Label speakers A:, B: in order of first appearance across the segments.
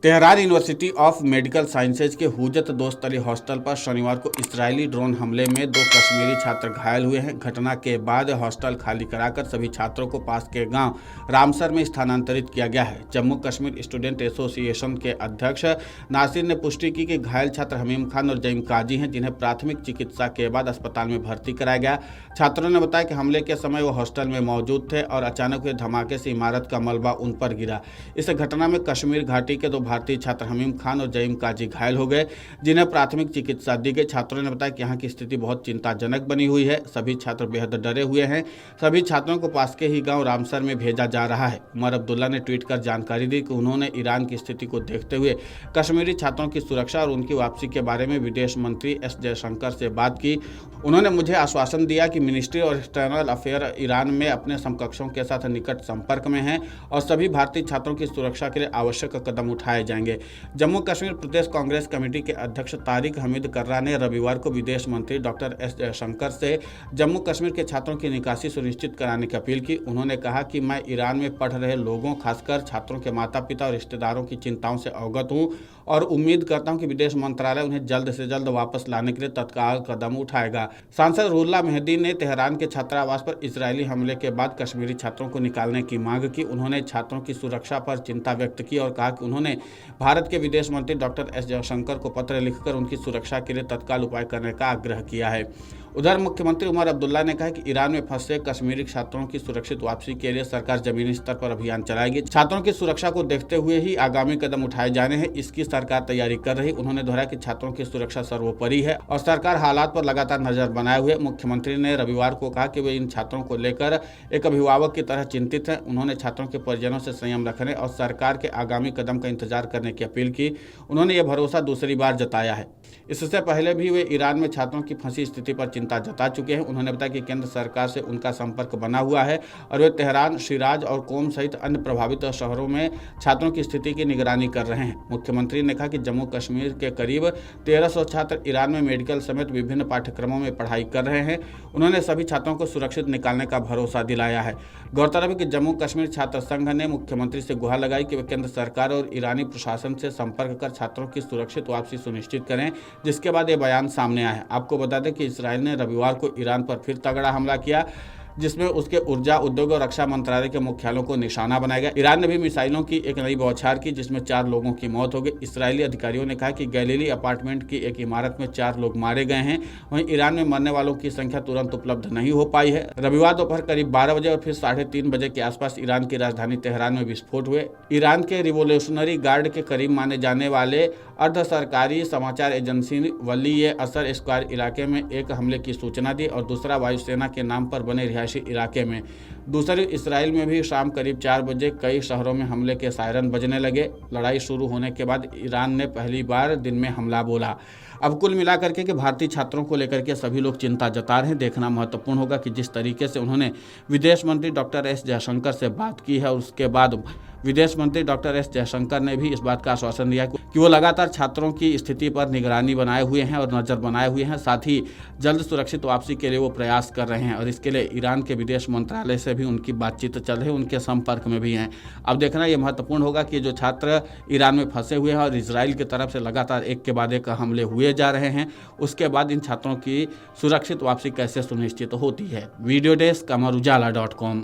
A: Tehran university of medical sciences के हुजत दोस्त Ali hostel पर शनिवार को इजरायली ड्रोन हमले में 2 कश्मीरी छात्र घायल हुए हैं। घटना के बाद हॉस्टल खाली कराकर सभी छात्रों को पास के गांव रामसर में स्थानांतरित किया गया है। जम्मू कश्मीर स्टूडेंट एसोसिएशन के अध्यक्ष नासिर ने पुष्टि की कि घायल छात्र हमीम खान और जईम काजी हैं, जिन्हें प्राथमिक चिकित्सा के बाद अस्पताल में भर्ती कराया गया। छात्रों ने बताया कि हमले के समय वो हॉस्टल में मौजूद थे और अचानक हुए धमाके से इमारत का मलबा उन पर गिरा। इस घटना में कश्मीर घाटी के 2 भारतीय छात्र हमीम खान और जईम काजी घायल हो गए, जिन्हें प्राथमिक चिकित्सा दी गई। छात्रों ने बताया कि यहाँ की स्थिति बहुत चिंताजनक बनी हुई है। सभी छात्र बेहद डरे हुए हैं। सभी छात्रों को पास के ही गांव रामसर में भेजा जा रहा है। उमर अब्दुल्ला ने ट्वीट कर जानकारी दी कि उन्होंने ईरान की स्थिति को देखते हुए कश्मीरी छात्रों की सुरक्षा और उनकी वापसी के बारे में विदेश मंत्री एस जयशंकर से बात की। उन्होंने मुझे आश्वासन दिया कि मिनिस्ट्री और एक्सटर्नल अफेयर ईरान में अपने समकक्षों के साथ निकट संपर्क में हैं और सभी भारतीय छात्रों की सुरक्षा के लिए आवश्यक कदम उठाए जाएंगे। जम्मू कश्मीर प्रदेश कांग्रेस कमेटी के अध्यक्ष तारिक हमीद कर्रा ने रविवार को विदेश मंत्री डॉक्टर एस जयशंकर से जम्मू कश्मीर के छात्रों की निकासी सुनिश्चित कराने की अपील की। उन्होंने कहा कि मैं ईरान में पढ़ रहे लोगों, खासकर छात्रों के माता पिता और रिश्तेदारों की चिंताओं से अवगत हूं और उम्मीद करता हूं कि विदेश मंत्रालय उन्हें जल्द से जल्द वापस लाने के लिए तत्काल कदम उठाएगा। सांसद रुल्ला मेहदी ने तेहरान के छात्रावास पर इजरायली हमले के बाद कश्मीरी छात्रों को निकालने की मांग की। उन्होंने छात्रों की सुरक्षा पर चिंता व्यक्त की और कहा कि उन्होंने भारत के विदेश मंत्री डॉक्टर एस जयशंकर को पत्र लिखकर उनकी सुरक्षा के लिए तत्काल उपाय करने का आग्रह किया है। उधर मुख्यमंत्री उमर अब्दुल्ला ने कहा कि ईरान में फंसे कश्मीरी छात्रों की सुरक्षित वापसी के लिए सरकार जमीनी स्तर पर अभियान चलाएगी। छात्रों की सुरक्षा को देखते हुए ही आगामी कदम उठाए जाने हैं, इसकी सरकार तैयारी कर रही। उन्होंने दोहराया कि छात्रों की सुरक्षा सर्वोपरि है और सरकार हालात पर लगातार नजर बनाए हुए। मुख्यमंत्री ने रविवार को कहा कि वे इन छात्रों को लेकर एक अभिभावक की तरह चिंतित हैं। उन्होंने छात्रों के परिजनों से संयम रखने और सरकार के आगामी कदम का इंतजार करने की अपील की। उन्होंने यह भरोसा दूसरी बार जताया है। इससे पहले भी वे ईरान में छात्रों की फंसी स्थिति पर चिंता जता चुके हैं। उन्होंने बताया कि केंद्र सरकार से उनका संपर्क बना हुआ है और वे तेहरान, शिराज और कोम सहित अन्य प्रभावित शहरों में छात्रों की स्थिति की निगरानी कर रहे हैं। मुख्यमंत्री ने कहा कि जम्मू कश्मीर के करीब 1300 छात्र ईरान में मेडिकल समेत विभिन्न पाठ्यक्रमों में पढ़ाई कर रहे हैं। उन्होंने सभी छात्रों को सुरक्षित निकालने का भरोसा दिलाया है। गौरतलब है कि जम्मू कश्मीर छात्र संघ ने मुख्यमंत्री से गुहार लगाई कि वे केंद्र सरकार और ईरानी प्रशासन से संपर्क कर छात्रों की सुरक्षित वापसी सुनिश्चित करें, जिसके बाद ये बयान सामने आया है। आपको बता दें कि इसराइल ने रविवार को ईरान पर फिर तगड़ा हमला किया, जिसमें उसके ऊर्जा, उद्योग और रक्षा मंत्रालय के मुख्यालयों को निशाना बनाया गया। ईरान ने भी मिसाइलों की एक नई बौछार की, जिसमें 4 लोगों की मौत हो गई। इसराइली अधिकारियों ने कहा कि गैलीली अपार्टमेंट की एक इमारत में 4 लोग मारे गए हैं। वहीं ईरान में मरने वालों की संख्या तुरंत उपलब्ध नहीं हो पाई है। रविवार दोपहर करीब 12 बजे और फिर 3:30 बजे के आसपास ईरान की राजधानी तेहरान में विस्फोट हुए। ईरान के रिवोल्यूशनरी गार्ड के करीब माने जाने वाले अर्ध सरकारी समाचार एजेंसी वली असर स्क्वायर इलाके में एक हमले की सूचना दी और दूसरा वायुसेना के नाम पर बने रिहायशी इलाके में। दूसरी इसराइल में भी शाम करीब 4 बजे कई शहरों में हमले के सायरन बजने लगे। लड़ाई शुरू होने के बाद ईरान ने पहली बार दिन में हमला बोला। अब कुल मिलाकर के भारतीय छात्रों को लेकर के सभी लोग चिंता जता रहे हैं। देखना महत्वपूर्ण होगा कि जिस तरीके से उन्होंने विदेश मंत्री डॉक्टर एस जयशंकर से बात की है, उसके बाद विदेश मंत्री डॉक्टर एस जयशंकर ने भी इस बात का आश्वासन दिया कि वो लगातार छात्रों की स्थिति पर निगरानी बनाए हुए हैं और नजर बनाए हुए हैं। साथ ही जल्द सुरक्षित वापसी के लिए वो प्रयास कर रहे हैं और इसके लिए ईरान के विदेश मंत्रालय से भी उनकी बातचीत चल रही है, उनके संपर्क में भी हैं। अब देखना ये महत्वपूर्ण होगा कि जो छात्र ईरान में फंसे हुए हैं और इजराइल की तरफ से लगातार एक के बाद एक हमले हुए जा रहे हैं, उसके बाद इन छात्रों की सुरक्षित वापसी कैसे सुनिश्चित होती है। Video desk amarujala.com।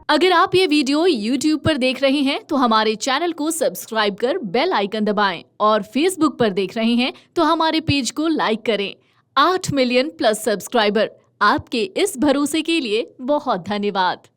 B: अगर आप ये वीडियो YouTube पर देख रहे हैं तो हमारे चैनल को सब्सक्राइब कर बेल आइकन दबाएं और Facebook पर देख रहे हैं तो हमारे पेज को लाइक करें। 8 मिलियन प्लस सब्सक्राइबर, आपके इस भरोसे के लिए बहुत धन्यवाद।